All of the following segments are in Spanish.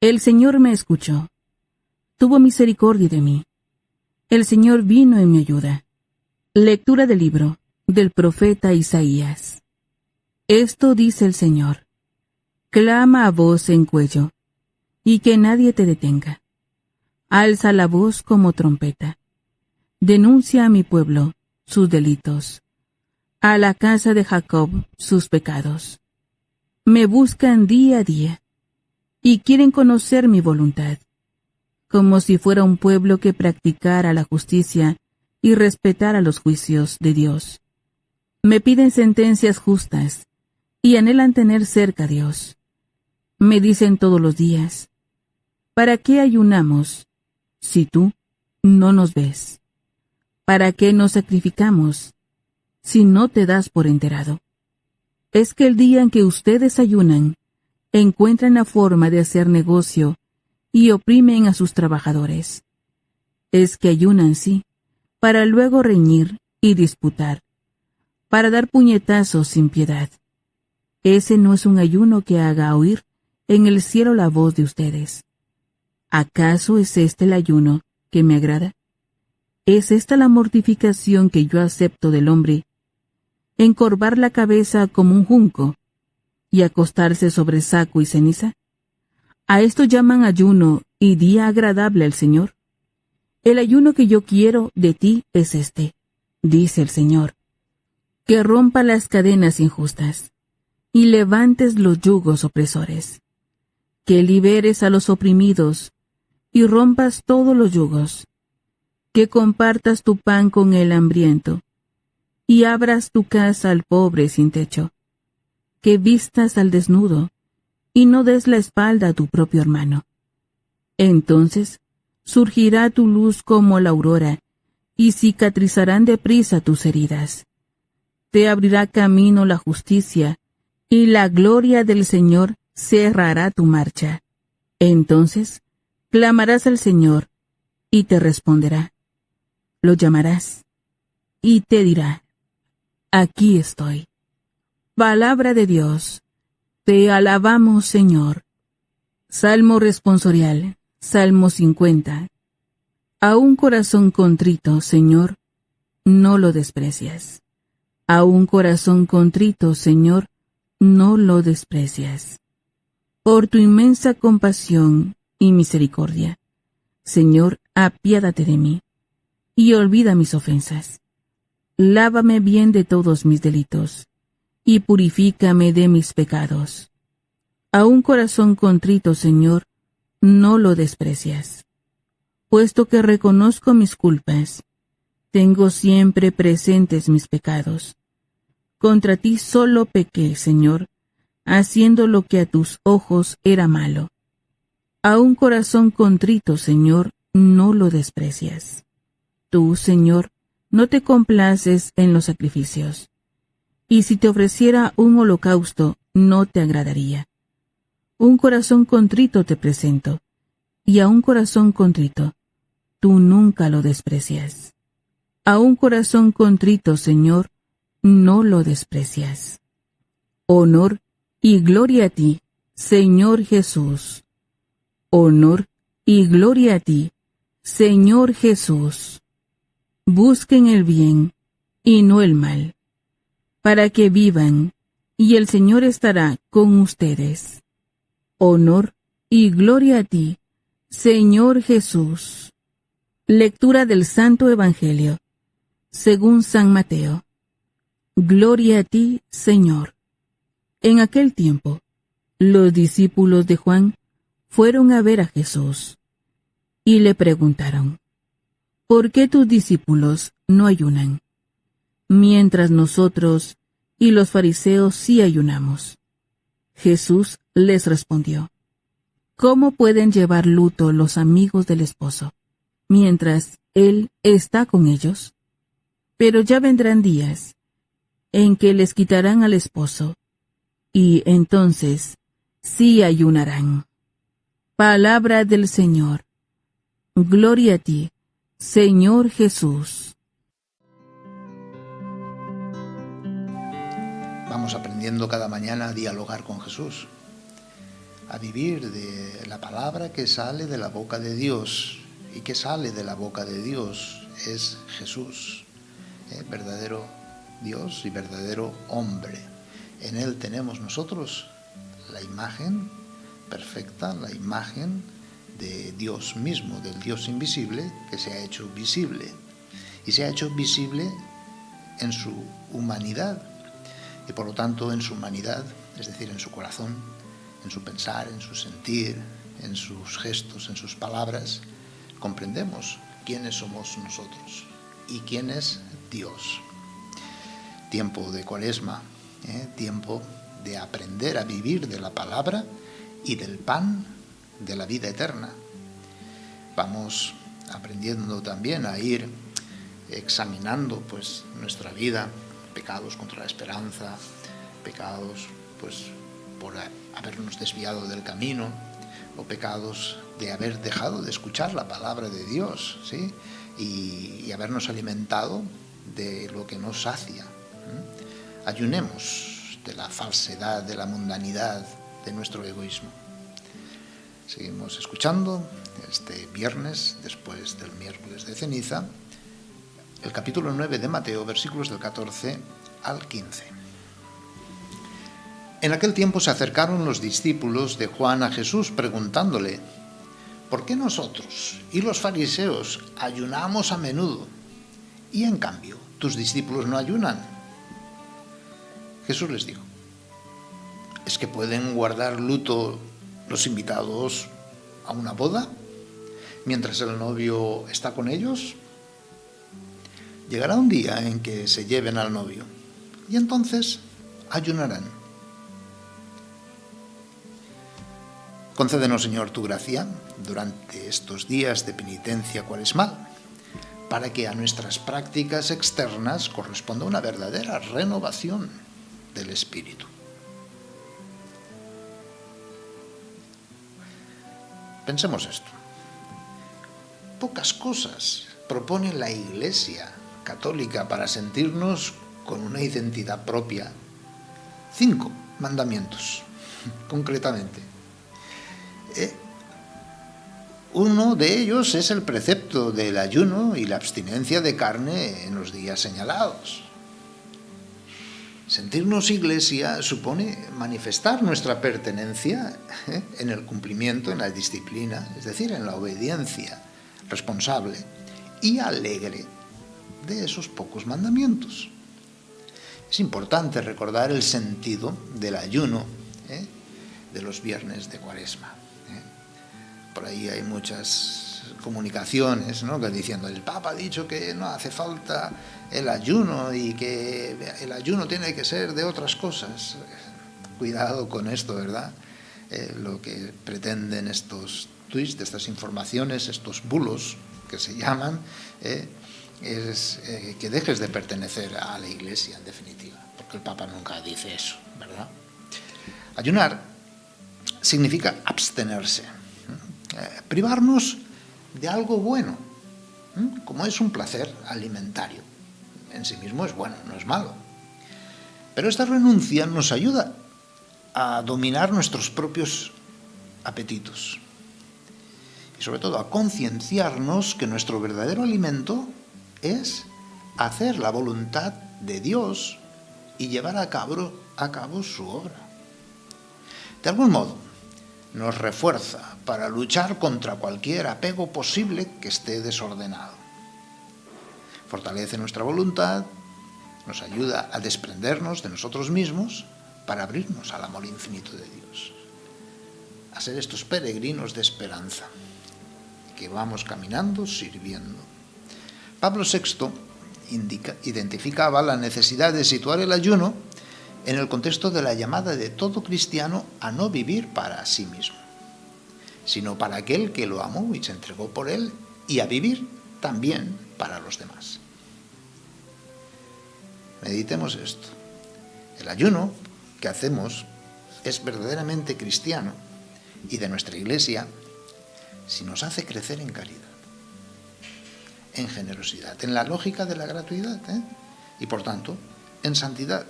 El Señor me escuchó, tuvo misericordia de mí. El Señor vino en mi ayuda. Lectura del libro del profeta Isaías. Esto dice el Señor: clama a voz en cuello, y que nadie te detenga. Alza la voz como trompeta. Denuncia a mi pueblo sus delitos, a la casa de Jacob sus pecados. Me buscan día a día, y quieren conocer mi voluntad, como si fuera un pueblo que practicara la justicia y respetara los juicios de Dios. Me piden sentencias justas, y anhelan tener cerca a Dios. Me dicen todos los días: ¿para qué ayunamos si tú no nos ves? ¿Para qué nos sacrificamos si no te das por enterado? Es que el día en que ustedes ayunan, encuentran la forma de hacer negocio y oprimen a sus trabajadores. Es que ayunan, sí, para luego reñir y disputar, para dar puñetazos sin piedad. Ese no es un ayuno que haga oír en el cielo la voz de ustedes. ¿Acaso es este el ayuno que me agrada? ¿Es esta la mortificación que yo acepto del hombre? ¿Encorvar la cabeza como un junco y acostarse sobre saco y ceniza? ¿A esto llaman ayuno y día agradable al Señor? El ayuno que yo quiero de ti es este, dice el Señor: que rompa las cadenas injustas y levantes los yugos opresores, que liberes a los oprimidos y rompas todos los yugos, que compartas tu pan con el hambriento y abras tu casa al pobre sin techo, que vistas al desnudo y no des la espalda a tu propio hermano. Entonces surgirá tu luz como la aurora, y cicatrizarán deprisa tus heridas. Te abrirá camino la justicia, y la gloria del Señor cerrará tu marcha. Entonces clamarás al Señor, y te responderá. Lo llamarás, y te dirá: aquí estoy. Palabra de Dios. Te alabamos, Señor. Salmo responsorial, Salmo 50. A un corazón contrito, Señor, no lo desprecias. A un corazón contrito, Señor, no lo desprecias. Por tu inmensa compasión y misericordia, Señor, apiádate de mí, y olvida mis ofensas. Lávame bien de todos mis delitos, y purifícame de mis pecados. A un corazón contrito, Señor, no lo desprecias. Puesto que reconozco mis culpas, tengo siempre presentes mis pecados. Contra ti solo pequé, Señor, haciendo lo que a tus ojos era malo. A un corazón contrito, Señor, no lo desprecias. Tú, Señor, no te complaces en los sacrificios, y si te ofreciera un holocausto, no te agradaría. Un corazón contrito te presento, y a un corazón contrito, tú nunca lo desprecias. A un corazón contrito, Señor, no lo desprecias. Honor y gloria a ti, Señor Jesús. Honor y gloria a ti, Señor Jesús. Busquen el bien y no el mal, para que vivan, y el Señor estará con ustedes. Honor y gloria a ti, Señor Jesús. Lectura del Santo Evangelio, según San Mateo. Gloria a ti, Señor. En aquel tiempo, los discípulos de Juan fueron a ver a Jesús, y le preguntaron: ¿por qué tus discípulos no ayunan, mientras nosotros y los fariseos sí ayunamos? Jesús les respondió: ¿cómo pueden llevar luto los amigos del esposo, mientras él está con ellos? Pero ya vendrán días en que les quitarán al esposo, y entonces sí ayunarán. Palabra del Señor. Gloria a ti, Señor Jesús. Vamos aprendiendo cada mañana a dialogar con Jesús. a vivir de la palabra que sale de la boca de Dios. ¿Y que sale de la boca de Dios? Es Jesús, verdadero Dios y verdadero hombre. En Él tenemos nosotros la imagen perfecta, la imagen de Dios mismo, del Dios invisible, que se ha hecho visible. Y se ha hecho visible en su humanidad. Y por lo tanto en su humanidad, es decir, en su corazón, en su pensar, en su sentir, en sus gestos, en sus palabras, comprendemos quiénes somos nosotros y quién es Dios. Tiempo de Cuaresma, tiempo de aprender a vivir de la palabra y del pan de la vida eterna. Vamos aprendiendo también a ir examinando pues nuestra vida, pecados contra la esperanza, pecados pues por habernos desviado del camino, o pecados de haber dejado de escuchar la palabra de Dios, ¿sí? y habernos alimentado de lo que nos sacia. Ayunemos de la falsedad, de la mundanidad, de nuestro egoísmo. Seguimos escuchando este viernes, después del miércoles de ceniza, el capítulo 9 de Mateo, versículos del 14 al 15. En aquel tiempo se acercaron los discípulos de Juan a Jesús preguntándole: ¿por qué nosotros y los fariseos ayunamos a menudo y en cambio tus discípulos no ayunan? Jesús les dijo: ¿es que pueden guardar luto los invitados a una boda mientras el novio está con ellos? Llegará un día en que se lleven al novio y entonces ayunarán. Concédenos, Señor, tu gracia durante estos días de penitencia cuaresmal, para que a nuestras prácticas externas corresponda una verdadera renovación del espíritu. Pensemos esto. Pocas cosas propone la Iglesia católica para sentirnos con una identidad propia. 5 mandamientos, concretamente. Uno de ellos es el precepto del ayuno y la abstinencia de carne en los días señalados. Sentirnos Iglesia supone manifestar nuestra pertenencia en el cumplimiento, en la disciplina, es decir, en la obediencia responsable y alegre de esos pocos mandamientos. Es importante recordar el sentido del ayuno de los viernes de Cuaresma. Por ahí hay muchas comunicaciones, ¿no?, que diciendo: el Papa ha dicho que no hace falta el ayuno y que el ayuno tiene que ser de otras cosas. Cuidado con esto, ¿verdad? Lo que pretenden estos tweets, estas informaciones, estos bulos que se llaman, es que dejes de pertenecer a la Iglesia, en definitiva, porque el Papa nunca dice eso, ¿verdad? Ayunar significa abstenerse, privarnos de algo bueno, como es un placer alimentario. En sí mismo es bueno, no es malo. Pero esta renuncia nos ayuda a dominar nuestros propios apetitos y sobre todo a concienciarnos que nuestro verdadero alimento es hacer la voluntad de Dios y llevar a cabo su obra. De algún modo, nos refuerza para luchar contra cualquier apego posible que esté desordenado. Fortalece nuestra voluntad, nos ayuda a desprendernos de nosotros mismos para abrirnos al amor infinito de Dios, a ser estos peregrinos de esperanza que vamos caminando sirviendo. Pablo VI identificaba la necesidad de situar el ayuno en el contexto de la llamada de todo cristiano a no vivir para sí mismo, sino para aquel que lo amó y se entregó por él, y a vivir también para los demás. Meditemos esto. El ayuno que hacemos es verdaderamente cristiano y de nuestra Iglesia si nos hace crecer en caridad, en generosidad, en la lógica de la gratuidad, y por tanto en santidad.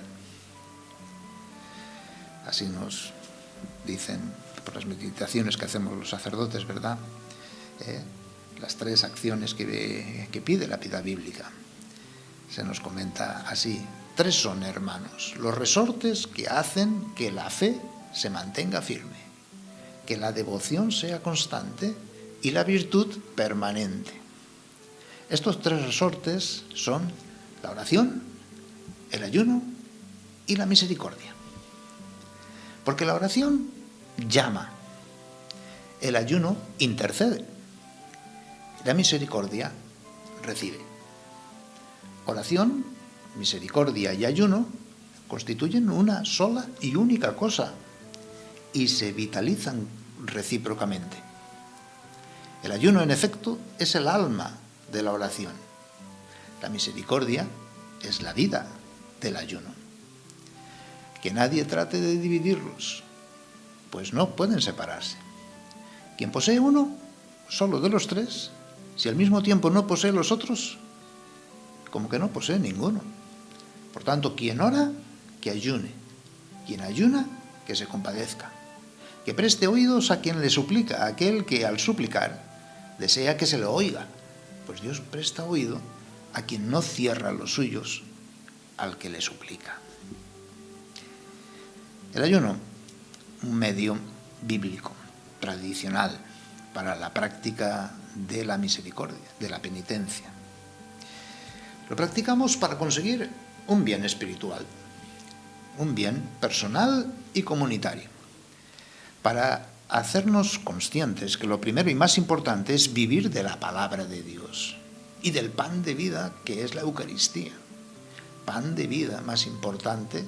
Así nos dicen por las meditaciones que hacemos los sacerdotes, ¿verdad? Las 3 acciones que pide la piedad bíblica. Se nos comenta así: 3 son, hermanos, los resortes que hacen que la fe se mantenga firme, que la devoción sea constante y la virtud permanente. Estos 3 resortes son la oración, el ayuno y la misericordia. Porque la oración llama, el ayuno intercede, la misericordia recibe. Oración, misericordia y ayuno constituyen una sola y única cosa y se vitalizan recíprocamente. El ayuno, en efecto, es el alma de la oración. La misericordia es la vida del ayuno. Que nadie trate de dividirlos, pues no pueden separarse. Quien posee uno, solo de los 3, si al mismo tiempo no posee los otros, como que no posee ninguno. Por tanto, quien ora, que ayune. Quien ayuna, que se compadezca. Que preste oídos a quien le suplica, a aquel que al suplicar desea que se le oiga. Pues Dios presta oído a quien no cierra los suyos al que le suplica. El ayuno, un medio bíblico, tradicional, para la práctica de la misericordia, de la penitencia. Lo practicamos para conseguir un bien espiritual, un bien personal y comunitario, para hacernos conscientes que lo primero y más importante es vivir de la palabra de Dios y del pan de vida que es la Eucaristía. Pan de vida más importante,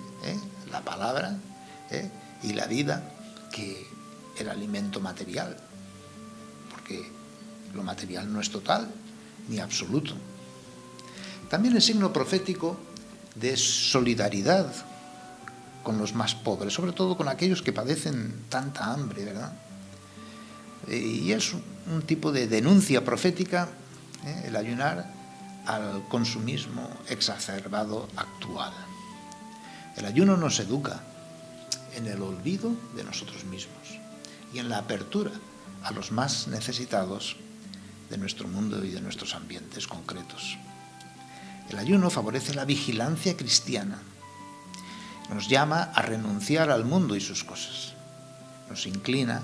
la palabra, y la vida, que el alimento material, porque lo material no es total ni absoluto. También es signo profético de solidaridad con los más pobres, sobre todo con aquellos que padecen tanta hambre, ¿verdad? Y es un tipo de denuncia profética, el ayunar, al consumismo exacerbado actual. El ayuno nos educa en el olvido de nosotros mismos y en la apertura a los más necesitados de nuestro mundo y de nuestros ambientes concretos. El ayuno favorece la vigilancia cristiana, nos llama a renunciar al mundo y sus cosas, nos inclina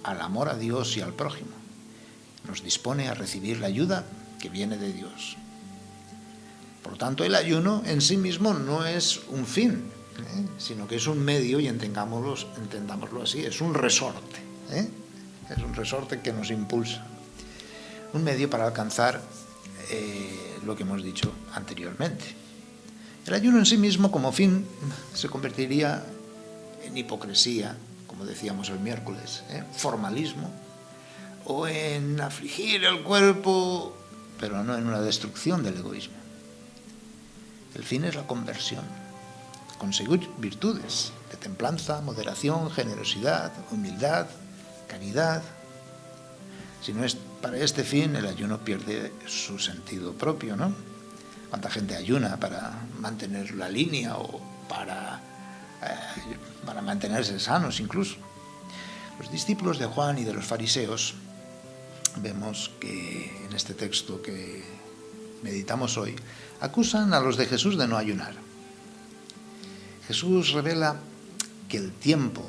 al amor a Dios y al prójimo, nos dispone a recibir la ayuda que viene de Dios. Por lo tanto, el ayuno en sí mismo no es un fin, sino que es un medio, y entendámoslo así, es un resorte, es un resorte que nos impulsa, un medio para alcanzar lo que hemos dicho anteriormente. El ayuno en sí mismo como fin se convertiría en hipocresía, como decíamos el miércoles, formalismo, o en afligir el cuerpo, pero no en una destrucción del egoísmo. El fin es la conversión, conseguir virtudes de templanza, moderación, generosidad, humildad, caridad. Si no es para este fin, el ayuno pierde su sentido propio, ¿no? ¿Cuánta gente ayuna para mantener la línea o para mantenerse sanos incluso? Los discípulos de Juan y de los fariseos, vemos que en este texto que meditamos hoy, acusan a los de Jesús de no ayunar. Jesús revela que el tiempo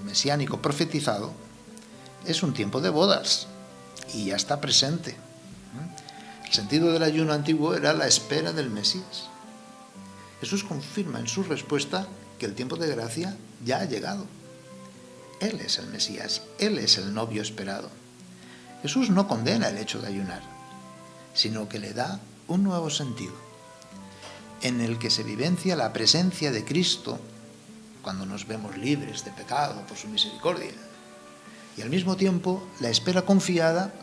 mesiánico profetizado es un tiempo de bodas y ya está presente. El sentido del ayuno antiguo era la espera del Mesías. Jesús confirma en su respuesta que el tiempo de gracia ya ha llegado. Él es el Mesías, Él es el novio esperado. Jesús no condena el hecho de ayunar, sino que le da un nuevo sentido, en el que se vivencia la presencia de Cristo cuando nos vemos libres de pecado por su misericordia, y al mismo tiempo la espera confiada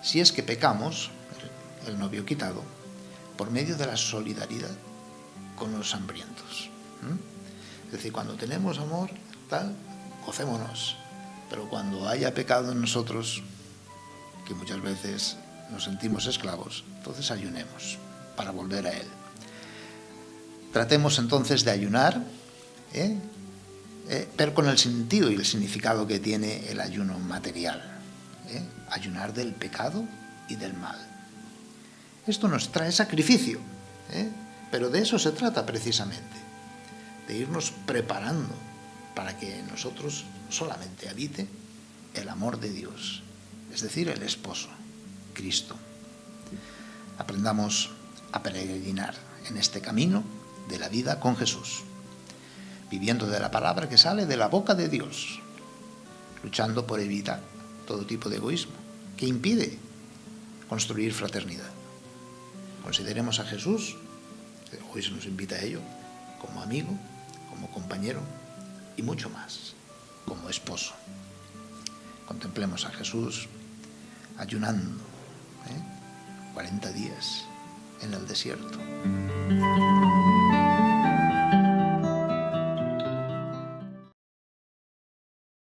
si es que pecamos, el novio quitado, por medio de la solidaridad con los hambrientos. Es decir, cuando tenemos amor, tal, gocémonos, pero cuando haya pecado en nosotros, que muchas veces nos sentimos esclavos, entonces ayunemos para volver a Él. Tratemos entonces de ayunar, pero con el sentido y el significado que tiene el ayuno material. Ayunar del pecado y del mal. Esto nos trae sacrificio, pero de eso se trata precisamente, de irnos preparando para que en nosotros solamente habite el amor de Dios, es decir, el esposo, Cristo. Aprendamos a peregrinar en este camino de la vida con Jesús, viviendo de la palabra que sale de la boca de Dios, luchando por evitar todo tipo de egoísmo que impide construir fraternidad. Consideremos a Jesús, que hoy se nos invita a ello, como amigo, como compañero y mucho más, como esposo. Contemplemos a Jesús ayunando 40 días en el desierto.